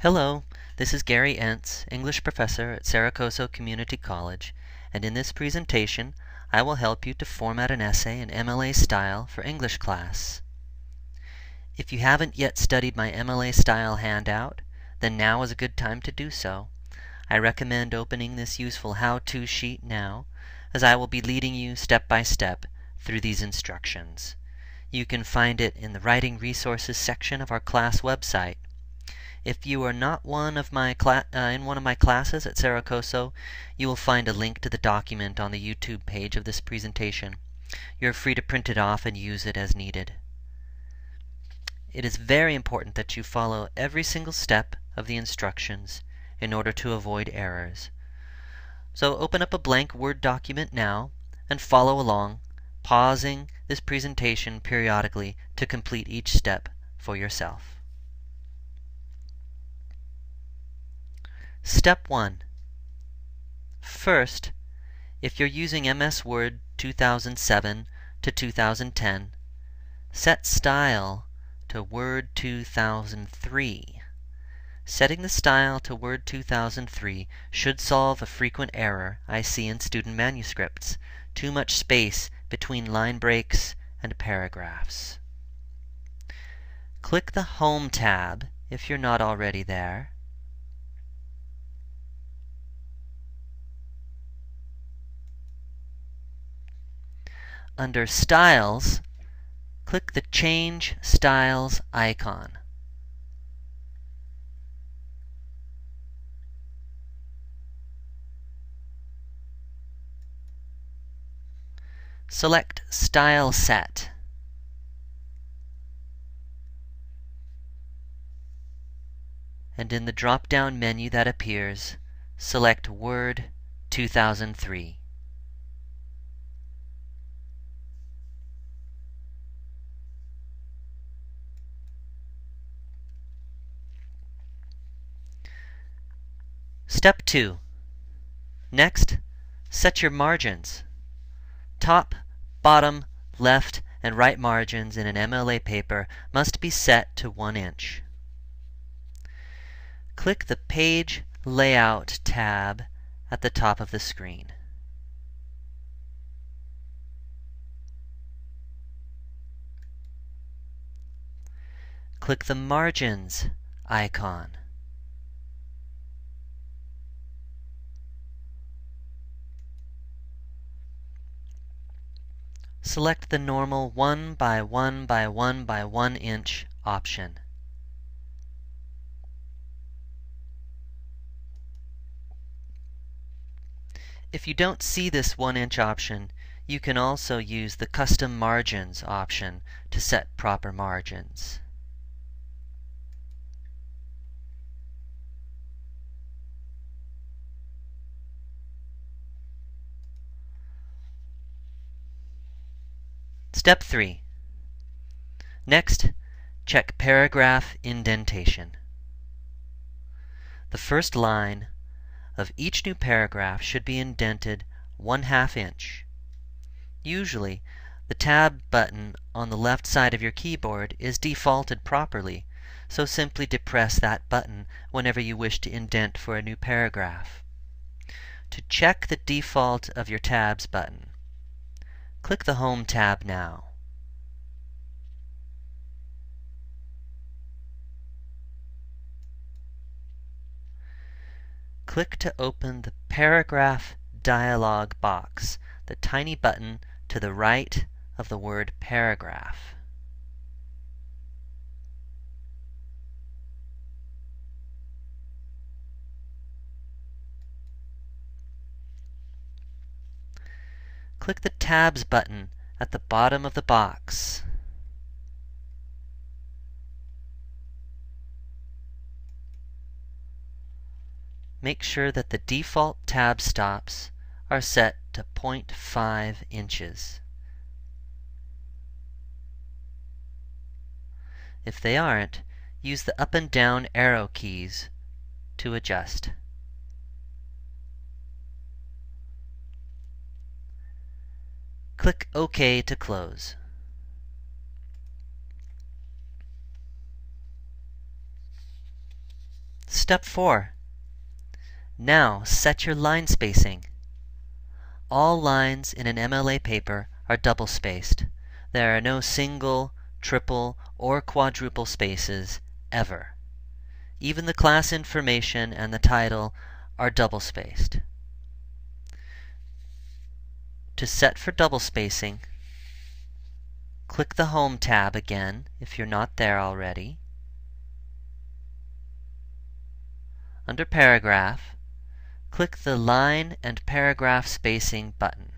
Hello, this is Gary Entz, English professor at Saracoso Community College, and in this presentation I will help you to format an essay in MLA style for English class. If you haven't yet studied my MLA style handout, then now is a good time to do so. I recommend opening this useful how-to sheet now, as I will be leading you step by step through these instructions. You can find it in the Writing Resources section of our class website. If you are not in one of my classes at Saracoso, you will find a link to the document on the YouTube page of this presentation. You're free to print it off and use it as needed. It is very important that you follow every single step of the instructions in order to avoid errors. So open up a blank Word document now and follow along, pausing this presentation periodically to complete each step for yourself. Step 1. First, if you're using MS Word 2007 to 2010, set Style to Word 2003. Setting the style to Word 2003 should solve a frequent error I see in student manuscripts: too much space between line breaks and paragraphs. Click the Home tab if you're not already there. Under Styles, click the Change Styles icon. Select Style Set. And in the drop-down menu that appears, select Word 2003. Step 2. Next, set your margins. Top, bottom, left, and right margins in an MLA paper must be set to 1 inch. Click the Page Layout tab at the top of the screen. Click the Margins icon. Select the normal 1 by 1 by 1 by 1 inch option. If you don't see this 1 inch option, you can also use the Custom Margins option to set proper margins. Step 3. Next, check Paragraph Indentation. The first line of each new paragraph should be indented 1/2 inch. Usually, the Tab button on the left side of your keyboard is defaulted properly, so simply depress that button whenever you wish to indent for a new paragraph. To check the default of your Tabs button, click the Home tab now. Click to open the Paragraph dialog box, the tiny button to the right of the word Paragraph. Click the Tabs button at the bottom of the box. Make sure that the default tab stops are set to 0.5 inches. If they aren't, use the up and down arrow keys to adjust. Click OK to close. Step 4. Now set your line spacing. All lines in an MLA paper are double-spaced. There are no single, triple, or quadruple spaces ever. Even the class information and the title are double-spaced. To set for double spacing, click the Home tab again if you're not there already. Under Paragraph, click the Line and Paragraph Spacing button.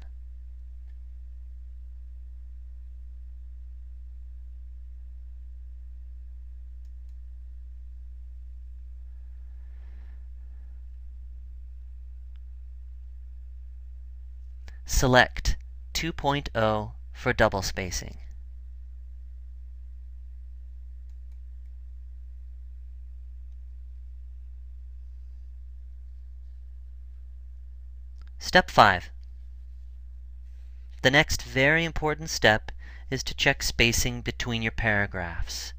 Select 2.0 for double spacing. Step 5. The next very important step is to check spacing between your paragraphs.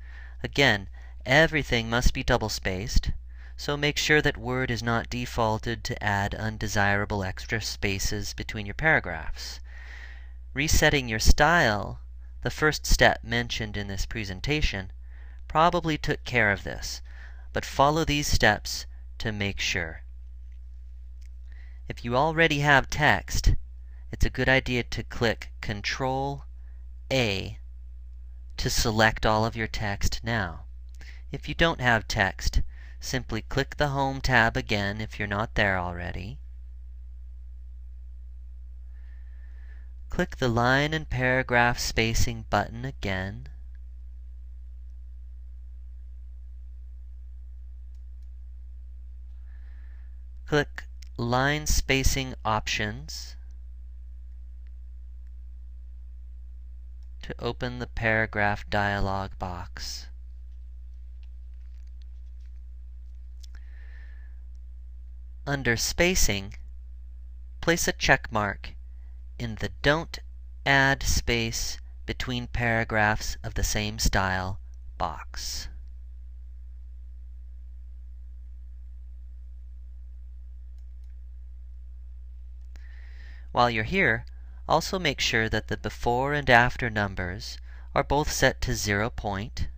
Again, everything must be double-spaced, so make sure that Word is not defaulted to add undesirable extra spaces between your paragraphs. Resetting your style, the first step mentioned in this presentation, probably took care of this, but follow these steps to make sure. If you already have text, it's a good idea to click Ctrl-A to select all of your text now. If you don't have text, simply click the Home tab again if you're not there already. Click the Line and Paragraph Spacing button again. Click Line Spacing Options to open the paragraph dialog box. Under Spacing, place a check mark in the Don't Add Space Between Paragraphs of the Same Style box. While you're here, also make sure that the before and after numbers are both set to 0 point,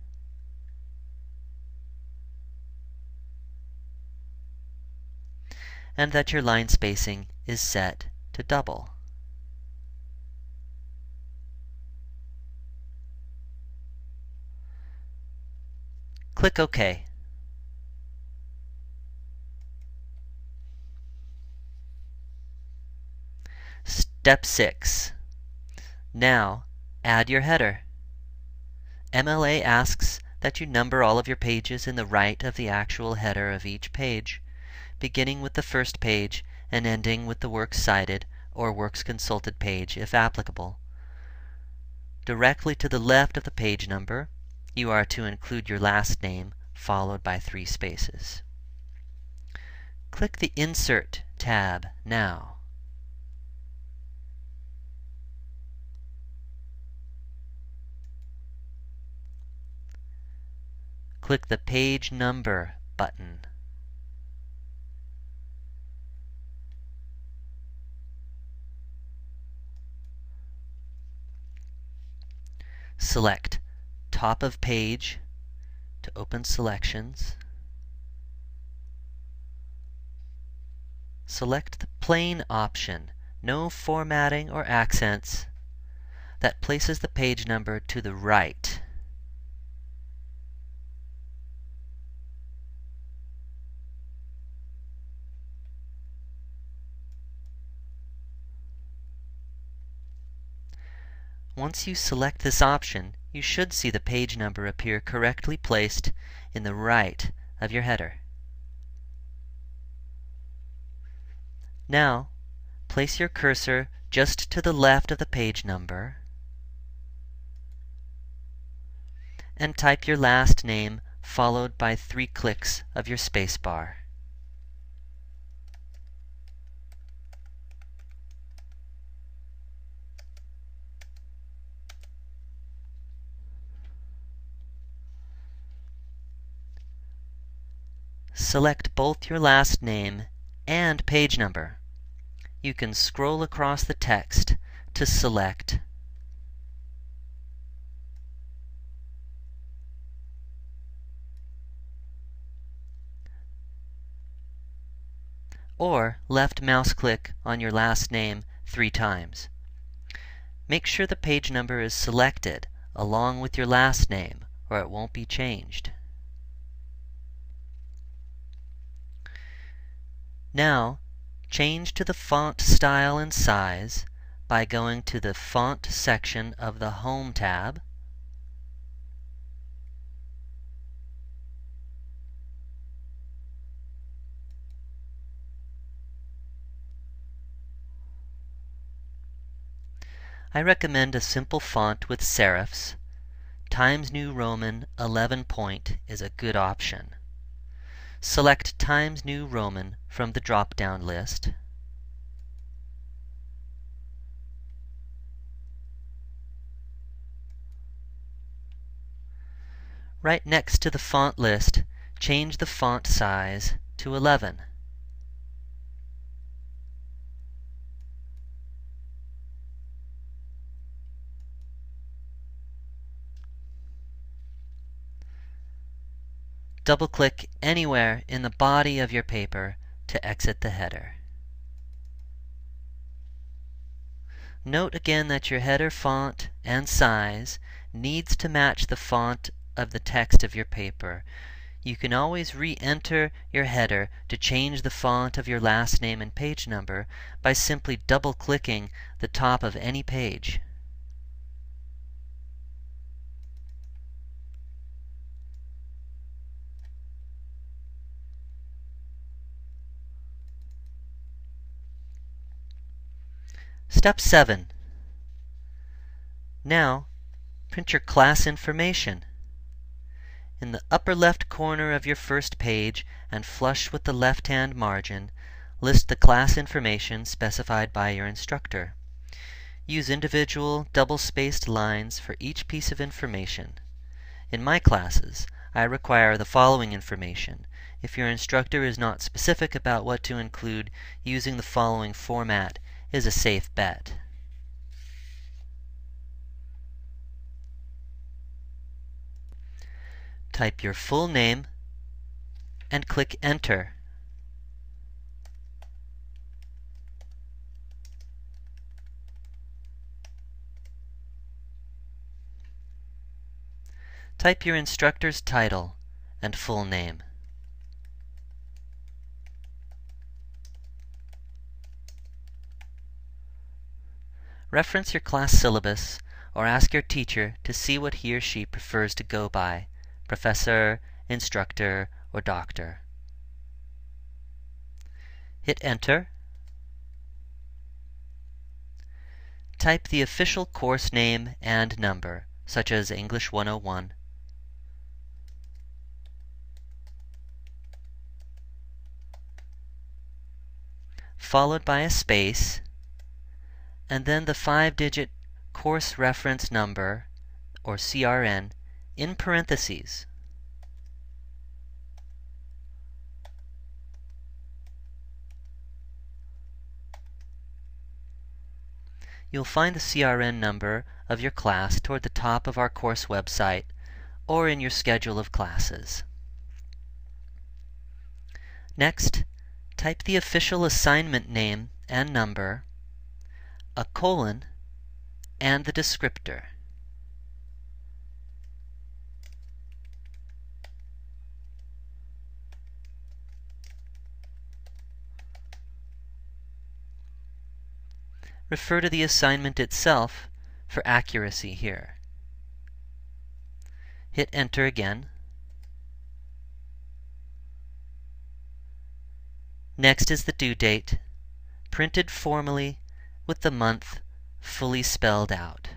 and that your line spacing is set to double. Click OK. Step 6. Now, add your header. MLA asks that you number all of your pages in the right of the actual header of each page, beginning with the first page and ending with the Works Cited or Works Consulted page if applicable. Directly to the left of the page number, you are to include your last name followed by 3 spaces. Click the Insert tab now. Click the Page Number button. Select Top of Page to open selections. Select the Plain option, no formatting or accents, that places the page number to the right. Once you select this option, you should see the page number appear correctly placed in the right of your header. Now, place your cursor just to the left of the page number and type your last name followed by 3 clicks of your spacebar. select both your last name and page number. You can scroll across the text to select, or left mouse click on your last name 3 times. Make sure the page number is selected along with your last name, or it won't be changed. Now, change to the font style and size by going to the Font section of the Home tab, I recommend a simple font with serifs. Times New Roman 11 point is a good option. Select Times New Roman from the drop-down list. Right next to the font list, change the font size to 11. Double-click anywhere in the body of your paper to exit the header. Note again that your header font and size needs to match the font of the text of your paper. You can always re-enter your header to change the font of your last name and page number by simply double-clicking the top of any page. Step 7. Now, print your class information. In the upper left corner of your first page and flush with the left-hand margin, list the class information specified by your instructor. Use individual double-spaced lines for each piece of information. In my classes, I require the following information. If your instructor is not specific about what to include, using the following format is a safe bet. Type your full name and click Enter. Type your instructor's title and full name. Reference your class syllabus or ask your teacher to see what he or she prefers to go by: professor, instructor, or doctor. Hit Enter. Type the official course name and number, such as English 101. Followed by a space, and then the 5-digit course reference number, or CRN, in parentheses. You'll find the CRN number of your class toward the top of our course website or in your schedule of classes. Next, type the official assignment name and number, a colon, and the descriptor. Refer to the assignment itself for accuracy here. Hit Enter again. Next is the due date, printed formally with the month fully spelled out.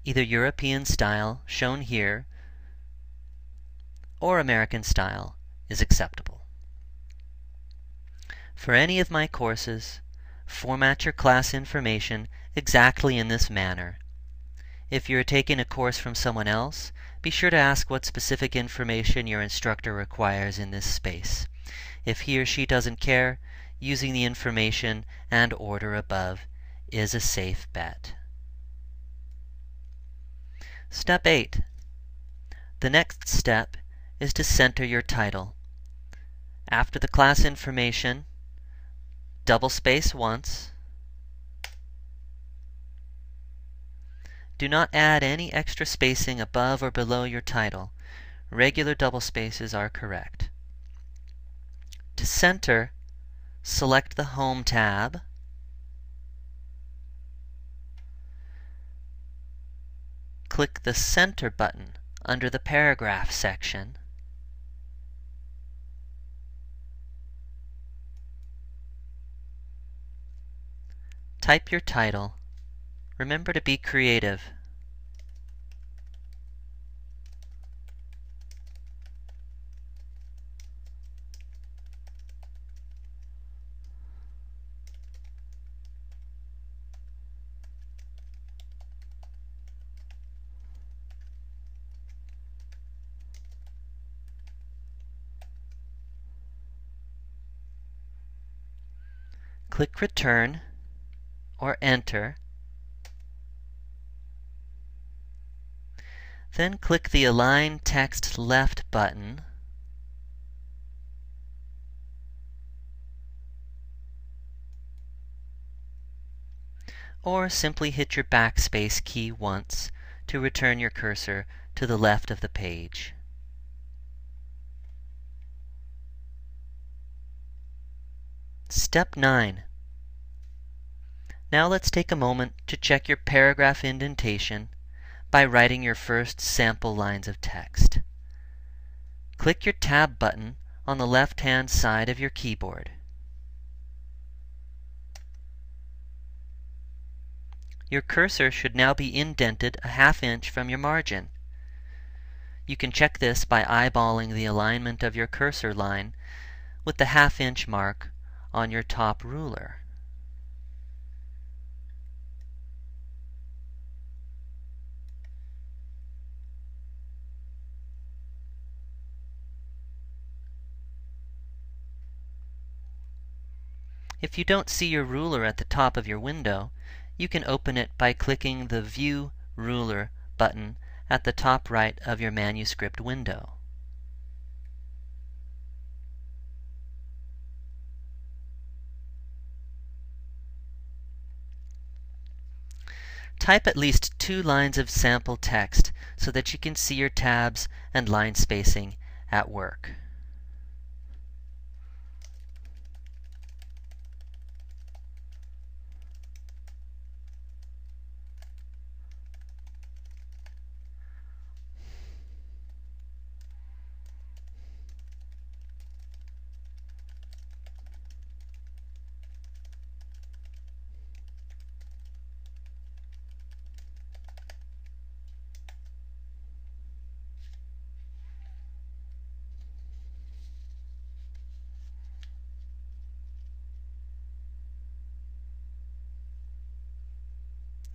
Either European style, shown here, or American style is acceptable. For any of my courses, format your class information exactly in this manner. If you're taking a course from someone else, be sure to ask what specific information your instructor requires in this space. If he or she doesn't care, using the information and order above is a safe bet. Step 8. The next step is to center your title. After the class information, double space once. Do not add any extra spacing above or below your title. Regular double spaces are correct. To center, select the Home tab. Click the Center button under the Paragraph section. Type your title. Remember to be creative. Click Return or Enter. Then click the Align Text Left button. Or simply hit your backspace key once to return your cursor to the left of the page. Step 9. Now let's take a moment to check your paragraph indentation by writing your first sample lines of text. Click your Tab button on the left-hand side of your keyboard. Your cursor should now be indented a ½ inch from your margin. You can check this by eyeballing the alignment of your cursor line with the ½ inch mark on your top ruler. If you don't see your ruler at the top of your window, you can open it by clicking the View Ruler button at the top right of your manuscript window. Type at least 2 lines of sample text so that you can see your tabs and line spacing at work.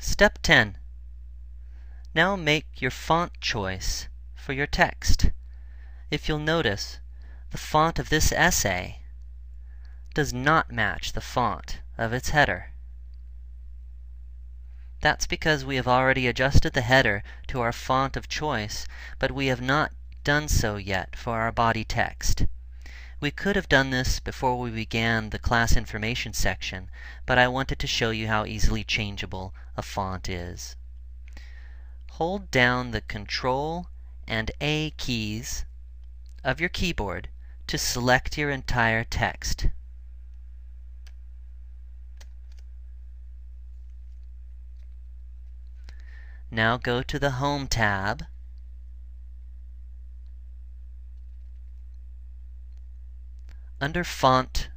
Step 10. Now make your font choice for your text. If you'll notice, the font of this essay does not match the font of its header. That's because we have already adjusted the header to our font of choice, but we have not done so yet for our body text. We could have done this before we began the class information section, but I wanted to show you how easily changeable a font is. Hold down the Ctrl and A keys of your keyboard to select your entire text. Now go to the Home tab. Under Font,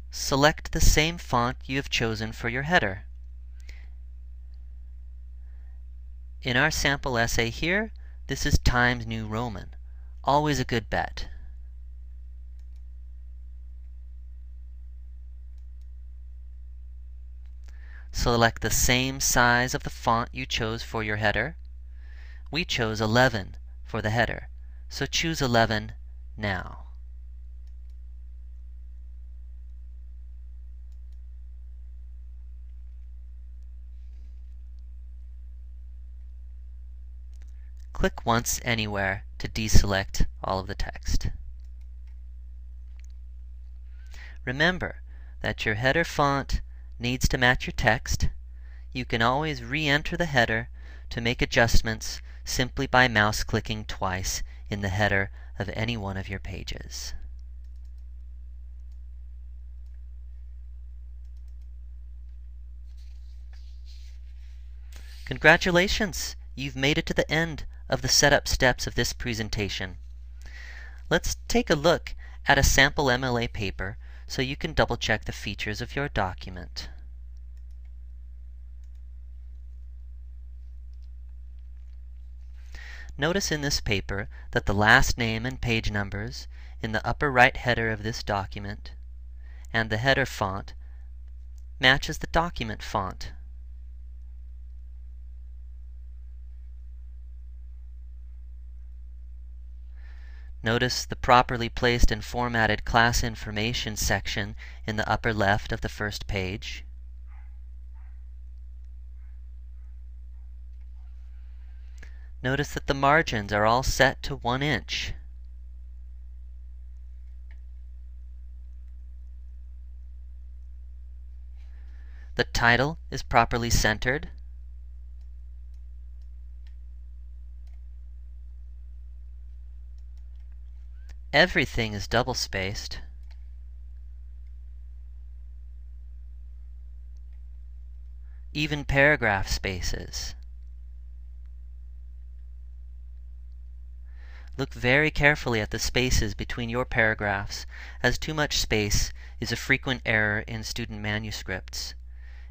select the same font you have chosen for your header. In our sample essay here, this is Times New Roman. Always a good bet. select the same size of the font you chose for your header. We chose 11 for the header, so choose 11 now. Click once anywhere to deselect all of the text. Remember that your header font needs to match your text. You can always re-enter the header to make adjustments simply by mouse-clicking twice in the header of any one of your pages. Congratulations! You've made it to the end of the setup steps of this presentation. Let's take a look at a sample MLA paper so you can double-check the features of your document. Notice in this paper that the last name and page numbers in the upper right header of this document and the header font matches the document font. Notice the properly placed and formatted class information section in the upper left of the first page. Notice that the margins are all set to 1 inch. The title is properly centered. Everything is double-spaced. Even paragraph spaces. Look very carefully at the spaces between your paragraphs, as too much space is a frequent error in student manuscripts.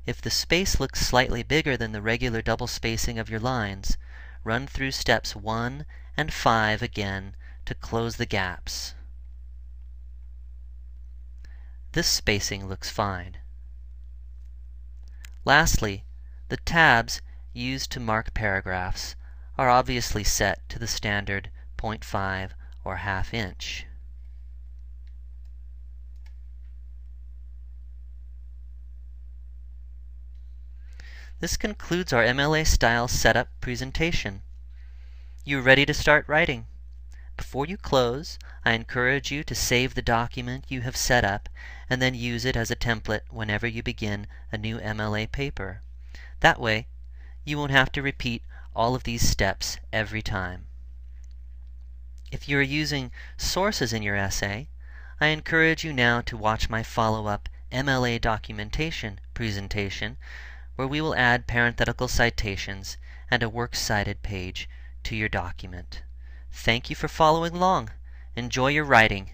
If the space looks slightly bigger than the regular double spacing of your lines, run through steps 1 and 5 again to close the gaps. This spacing looks fine. Lastly, the tabs used to mark paragraphs are obviously set to the standard 0.5 or ½ inch. This concludes our MLA style setup presentation. You're ready to start writing. Before you close, I encourage you to save the document you have set up and then use it as a template whenever you begin a new MLA paper. That way, you won't have to repeat all of these steps every time. If you are using sources in your essay, I encourage you now to watch my follow-up MLA documentation presentation, where we will add parenthetical citations and a works cited page to your document. Thank you for following along. Enjoy your writing.